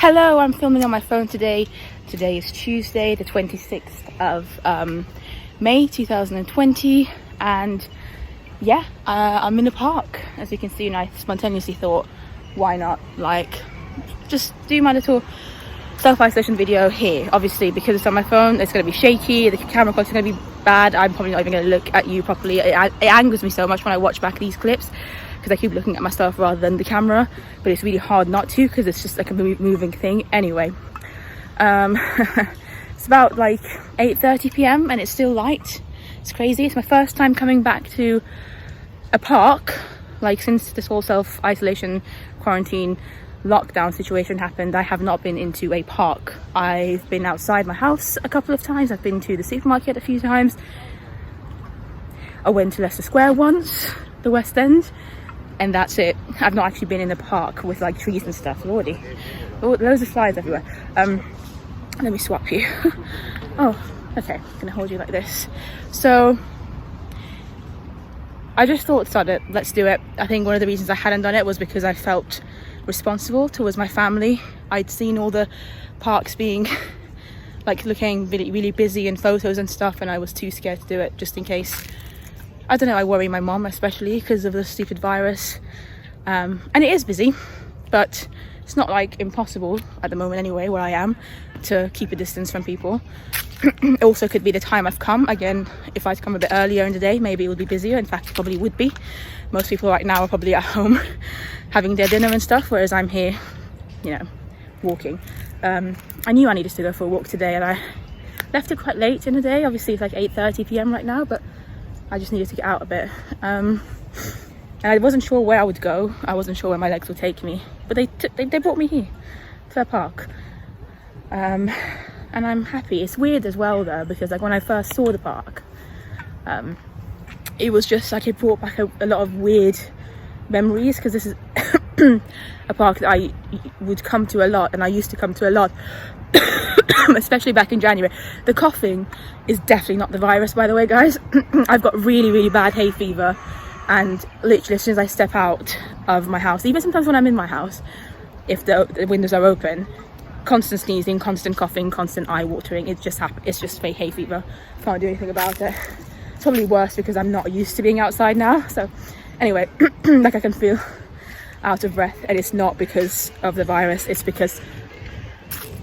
Hello, I'm filming on my phone today. Today is Tuesday, the 26th of May 2020, and yeah, I'm in the park, as you can see, and I spontaneously thought, why not, like, just do my little self-isolation video here. Obviously, because it's on my phone, it's going to be shaky, the camera quality is going to be bad, I'm probably not even going to look at you properly. It angers me so much when I watch back these clips, because I keep looking at myself rather than the camera, but it's really hard not to, because it's just like a moving thing. Anyway, it's about like 8:30 p.m. and it's still light. It's crazy. It's my first time coming back to a park, like, since this whole self-isolation, quarantine, lockdown situation happened. I have not been into a park. I've been outside my house a couple of times. I've been to the supermarket a few times. I went to Leicester Square once, the West End, and that's it. I've not actually been in the park with like trees and stuff. Lordy, loads of flies everywhere. Let me swap you. Oh, okay, I'm gonna hold you like this. So I just thought, sod it, let's do it. I think one of the reasons I hadn't done it was because I felt responsible towards my family. I'd seen all the parks being like looking really, really busy in photos and stuff, and I was too scared to do it, just in case. I don't know, I worry my mom especially because of the stupid virus, and it is busy, but it's not like impossible at the moment anyway where I am to keep a distance from people. It also could be the time I've come. Again, if I'd come a bit earlier in the day, maybe it would be busier. In fact, it probably would be. Most people right now are probably at home having their dinner and stuff, whereas I'm here, you know, walking. I knew I needed to go for a walk today, and I left it quite late in the day. Obviously it's like 8:30 p.m. right now, but I just needed to get out a bit. And I wasn't sure where I would go. I wasn't sure where my legs would take me, but they brought me here to a park. And I'm happy. It's weird as well though, because like when I first saw the park, it was just like it brought back a lot of weird memories, because this is a park that I would come to a lot, and I used to come to a lot, especially back in January. The coughing is definitely not the virus, by the way, guys. I've got really, really bad hay fever, and literally as soon as I step out of my house, even sometimes when I'm in my house, if the windows are open, constant sneezing, constant coughing, constant eye watering. It just happens. It's just fake hay fever. Can't do anything about it. It's probably worse because I'm not used to being outside now. So anyway, like I can feel out of breath, and it's not because of the virus, it's because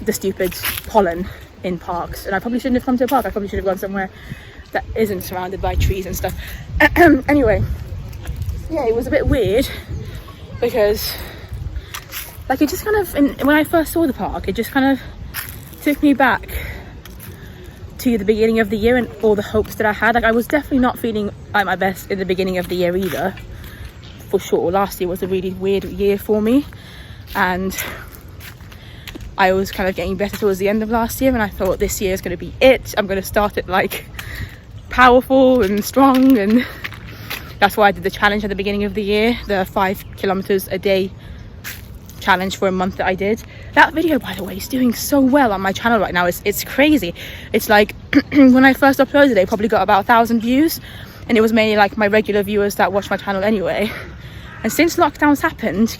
the stupid pollen in parks. And I probably shouldn't have come to a park. I probably should have gone somewhere that isn't surrounded by trees and stuff. Anyway, yeah, it was a bit weird because like it just kind of, when I first saw the park, it just kind of took me back to the beginning of the year and all the hopes that I had. Like I was definitely not feeling at my best in the beginning of the year either, for sure. Last year was a really weird year for me, and I was kind of getting better towards the end of last year, and I thought this year is going to be it. I'm going to start it like powerful and strong, and that's why I did the challenge at the beginning of the year, the 5 kilometers a day challenge for a month that I did. That video, by the way, is doing so well on my channel right now. It's crazy. It's like when I first uploaded it, probably got about 1,000 views, and it was mainly like my regular viewers that watch my channel anyway. And since lockdowns happened,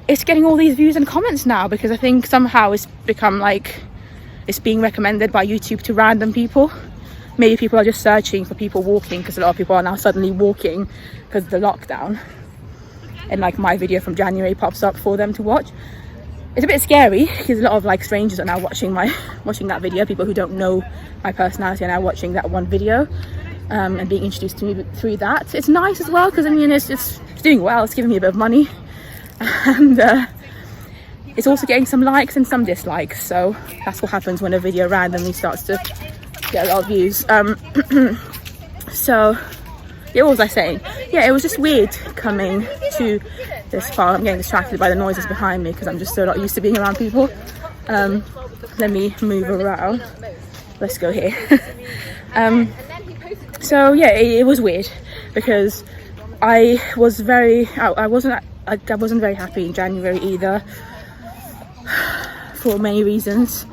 it's getting all these views and comments now, because I think somehow it's become like it's being recommended by YouTube to random people. Maybe people are just searching for people walking, because a lot of people are now suddenly walking because of the lockdown, and like my video from January pops up for them to watch. It's a bit scary because a lot of like strangers are now watching that video. People who don't know my personality are now watching that one video, and being introduced to me through that. It's nice as well, because I mean it's doing well. It's giving me a bit of money, and it's also getting some likes and some dislikes. So that's what happens when a video randomly starts to get a lot of views. So yeah, what was I saying? Yeah, it was just weird coming to this park. I'm getting distracted by the noises behind me because I'm just so not used to being around people. Let me move around. Let's go here. So yeah, it was weird because I wasn't very happy in January either, for many reasons.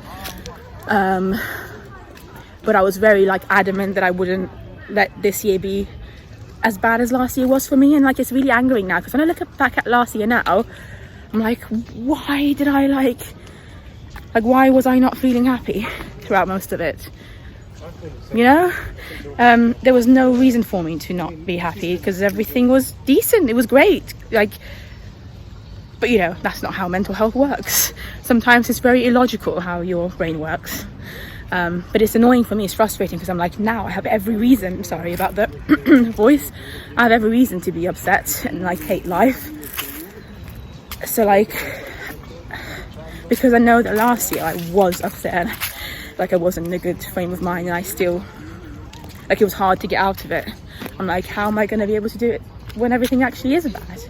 But I was very like adamant that I wouldn't let this year be as bad as last year was for me, and like it's really angering now because when I look back at last year now, I'm like, why did I like Like, why was I not feeling happy throughout most of it? You know, there was no reason for me to not be happy because everything was decent. It was great. Like, but you know, that's not how mental health works. Sometimes it's very illogical how your brain works. But it's annoying for me, it's frustrating, because I'm like, now I have every reason, sorry about the voice, I have every reason to be upset and like hate life. So like, because I know that last year I was upset, like I wasn't in a good frame of mind, and I still, like, it was hard to get out of it. I'm like, how am I going to be able to do it when everything actually is bad?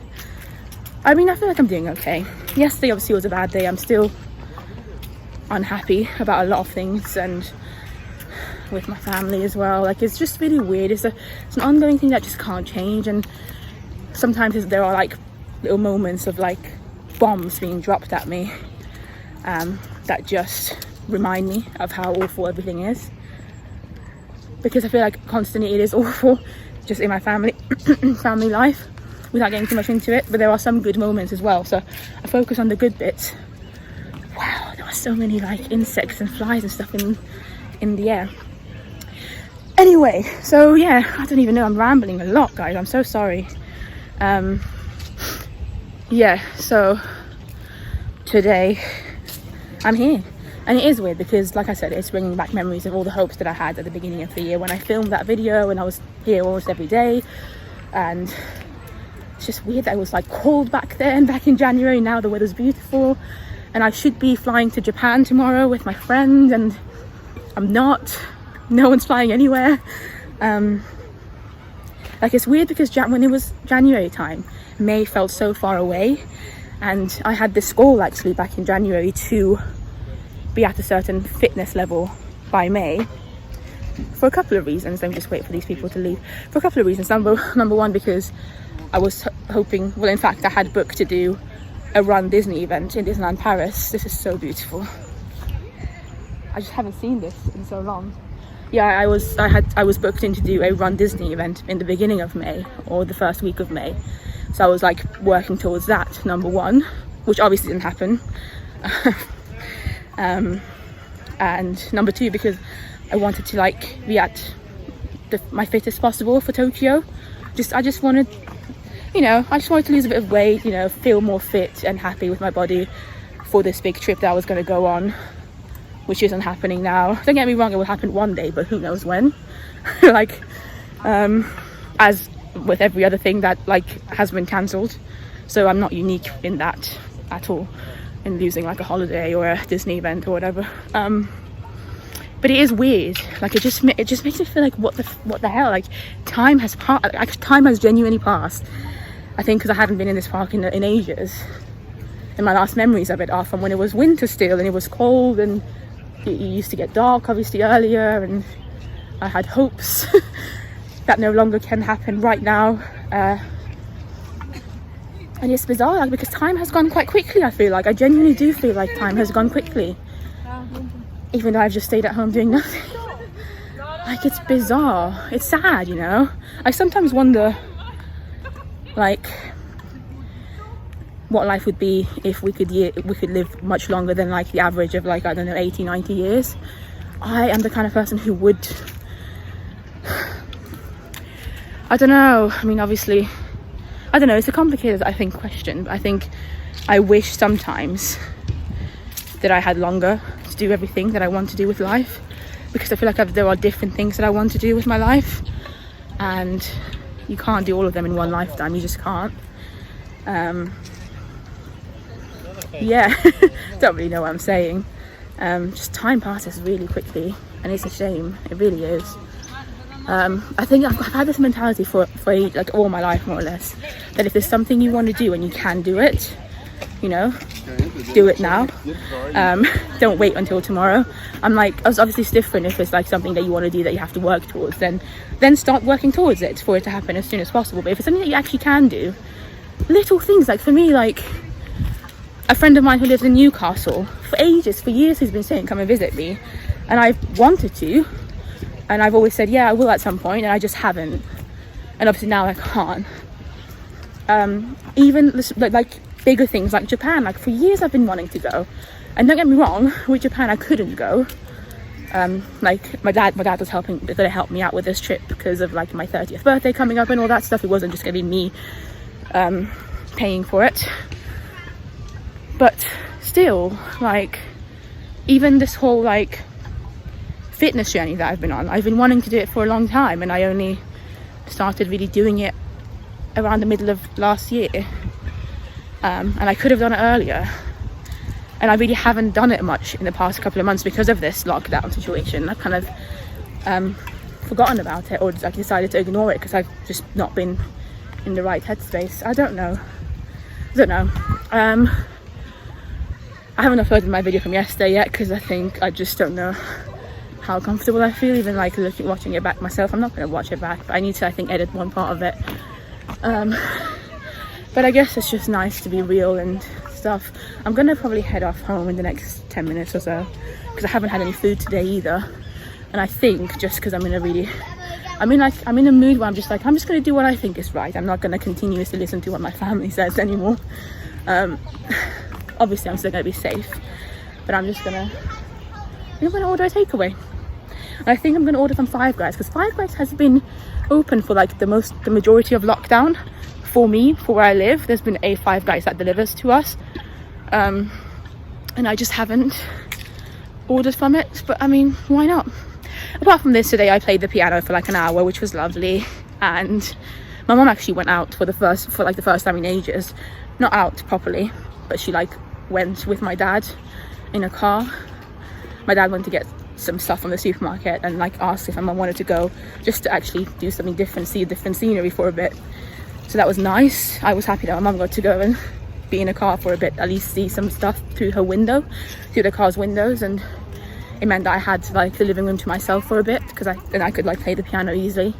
I mean, I feel like I'm doing okay. Yesterday obviously was a bad day. I'm still unhappy about a lot of things, and with my family as well. Like, it's just really weird. It's an ongoing thing that just can't change, and sometimes there are like little moments of like bombs being dropped at me that just remind me of how awful everything is, because I feel like constantly it is awful just in my family life, without getting too much into it. But there are some good moments as well, so I focus on the good bits. Wow, there are so many like insects and flies and stuff in the air. Anyway, so yeah, I don't even know, I'm rambling a lot, guys, I'm so sorry. Yeah, so today I'm here, and it is weird because, like I said, it's bringing back memories of all the hopes that I had at the beginning of the year when I filmed that video and I was here almost every day. And it's just weird that I was like cold back then, back in January. Now the weather's beautiful, and I should be flying to Japan tomorrow with my friend, and I'm not. No one's flying anywhere. Like, it's weird because when it was January time, May felt so far away, and I had this goal actually back in January to be at a certain fitness level by May, for a couple of reasons. Let me just wait for these people to leave. For a couple of reasons. Number one, because I was hoping, well, in fact, I had booked to do a Run Disney event in Disneyland Paris. This is so beautiful. I just haven't seen this in so long. Yeah, I was booked in to do a Run Disney event in the beginning of May, or the first week of May. So I was like working towards that, number one, which obviously didn't happen. And number two, because I wanted to like be at my fittest possible for Tokyo. I just wanted to lose a bit of weight, you know, feel more fit and happy with my body for this big trip that I was going to go on, which isn't happening now. Don't get me wrong, it will happen one day, but who knows when. Like, as with every other thing that like has been cancelled, so I'm not unique in that at all, in losing like a holiday or a Disney event or whatever. But it is weird. Like, it just makes me feel like what the hell. Like, time has genuinely passed. I think because I haven't been in this park in ages, and my last memories of it are from when it was winter still and it was cold, and it used to get dark obviously earlier, and I had hopes that no longer can happen right now. And it's bizarre, like, because time has gone quite quickly. I feel like I genuinely do feel like time has gone quickly, even though I've just stayed at home doing nothing. Like, it's bizarre, it's sad, you know. I sometimes wonder like what life would be if we could live much longer than like the average of like, I don't know, 80, 90 years. I am the kind of person who would, I don't know, I mean, obviously, I don't know, it's a complicated, I think, question. But I think I wish sometimes that I had longer to do everything that I want to do with life, because I feel like there are different things that I want to do with my life, and you can't do all of them in one lifetime. You just can't. Yeah, don't really know what I'm saying. Just time passes really quickly, and it's a shame. It really is. I think I've had this mentality for like all my life, more or less, that if there's something you want to do and you can do it, you know, do it now. Don't wait until tomorrow. I'm like, obviously it's different if it's like something that you want to do that you have to work towards, then start working towards it for it to happen as soon as possible. But if it's something that you actually can do, little things, like for me, like a friend of mine who lives in Newcastle, for years he's been saying come and visit me, and I've wanted to, and I've always said yeah I will at some point, and I just haven't, and obviously now I can't. Even like bigger things like Japan. Like for years I've been wanting to go, and don't get me wrong, with Japan I couldn't go. Like my dad was gonna help me out with this trip because of like my 30th birthday coming up and all that stuff. It wasn't just gonna be me paying for it, but still, like, even this whole like fitness journey that I've been on, I've been wanting to do it for a long time, and I only started really doing it around the middle of last year, and I could have done it earlier, and I really haven't done it much in the past couple of months because of this lockdown situation. I've kind of forgotten about it, or I decided to ignore it because I've just not been in the right headspace. I don't know. I haven't uploaded my video from yesterday yet because I just don't know how comfortable I feel even like watching it back myself. I'm not going to watch it back, but I need to, I think, edit one part of it. But I guess it's just nice to be real and stuff. I'm going to probably head off home in the next 10 minutes or so because I haven't had any food today either. And I think just because I'm in a mood where I'm just like, I'm just going to do what I think is right. I'm not going to continuously listen to what my family says anymore. Obviously I'm still going to be safe, but I'm going to order a takeaway. And I think I'm going to order from Five Guys because Five Guys has been open for like the majority of lockdown for me, for where I live. There's been a Five Guys that delivers to us, and I just haven't ordered from it. But I mean, why not? Apart from this, today I played the piano for like an hour, which was lovely, and my mum actually went out for the first time in ages. Not out properly, but she like went with my dad in a car. My dad went to get some stuff from the supermarket and like asked if my mum wanted to go just to actually do something different, see a different scenery for a bit. So that was nice. I was happy that my mum got to go and be in a car for a bit, at least see some stuff through the car's windows, and it meant that I had like the living room to myself for a bit because I could like play the piano easily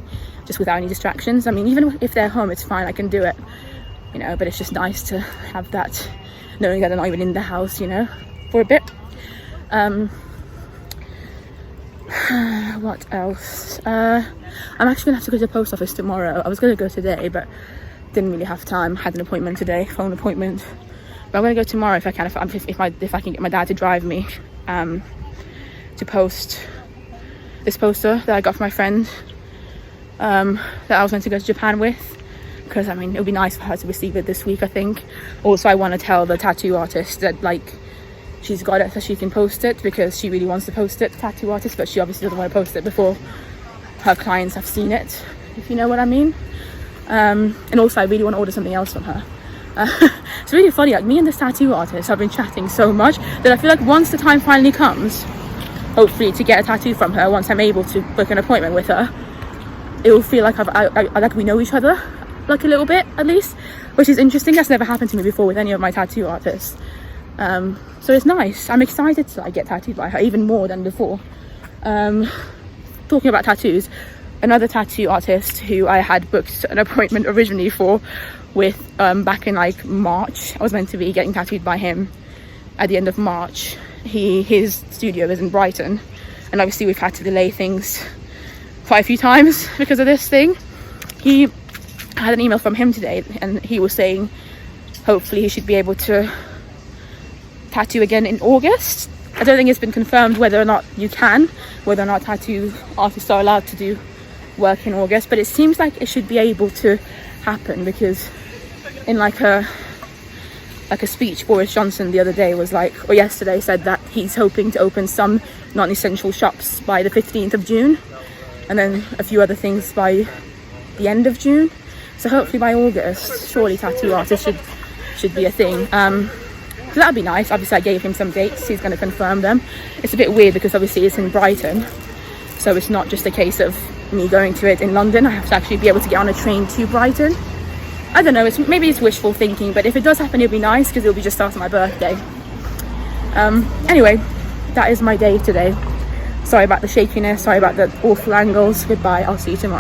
just without any distractions. I mean, even if they're home, it's fine, I can do it, you know, but it's just nice to have that, knowing that they're not even in the house, you know, for a bit. What else? I'm actually gonna have to go to the post office tomorrow. I was gonna go today, but didn't really have time. Had an appointment today, phone appointment. But I'm gonna go tomorrow if I can. If I can get my dad to drive me to post this poster that I got for my friend that I was meant to go to Japan with. Because I mean, it would be nice for her to receive it this week, I think. Also, I want to tell the tattoo artist that like she's got it so she can post it, because she really wants to post it, the tattoo artist, but she obviously doesn't want to post it before her clients have seen it, if you know what I mean. And also I really want to order something else from her. It's really funny, like me and this tattoo artist have been chatting so much that I feel like once the time finally comes, hopefully to get a tattoo from her, once I'm able to book an appointment with her, it will feel like like we know each other, like a little bit at least, which is interesting. That's never happened to me before with any of my tattoo artists. So it's nice. I'm excited to like get tattooed by her even more than before. Talking about tattoos, another tattoo artist who I had booked an appointment originally for with back in like March, I was meant to be getting tattooed by him at the end of March. His studio is in Brighton, and obviously we've had to delay things quite a few times because of this thing. I had an email from him today, and he was saying hopefully he should be able to tattoo again in August. I don't think it's been confirmed whether or not tattoo artists are allowed to do work in August, but it seems like it should be able to happen, because in like a speech, Boris Johnson the other day was like, or yesterday said that he's hoping to open some non-essential shops by the 15th of June, and then a few other things by the end of June. So hopefully by August, surely tattoo artists should be a thing. So that'd be nice. Obviously I gave him some dates, he's going to confirm them. It's a bit weird because obviously it's in Brighton, so it's not just a case of me going to it in London. I have to actually be able to get on a train to Brighton. I don't know, maybe it's wishful thinking, but if it does happen, it'll be nice because it'll be just after my birthday. Anyway, that is my day today. Sorry about the shakiness, sorry about the awful angles. Goodbye, I'll see you tomorrow.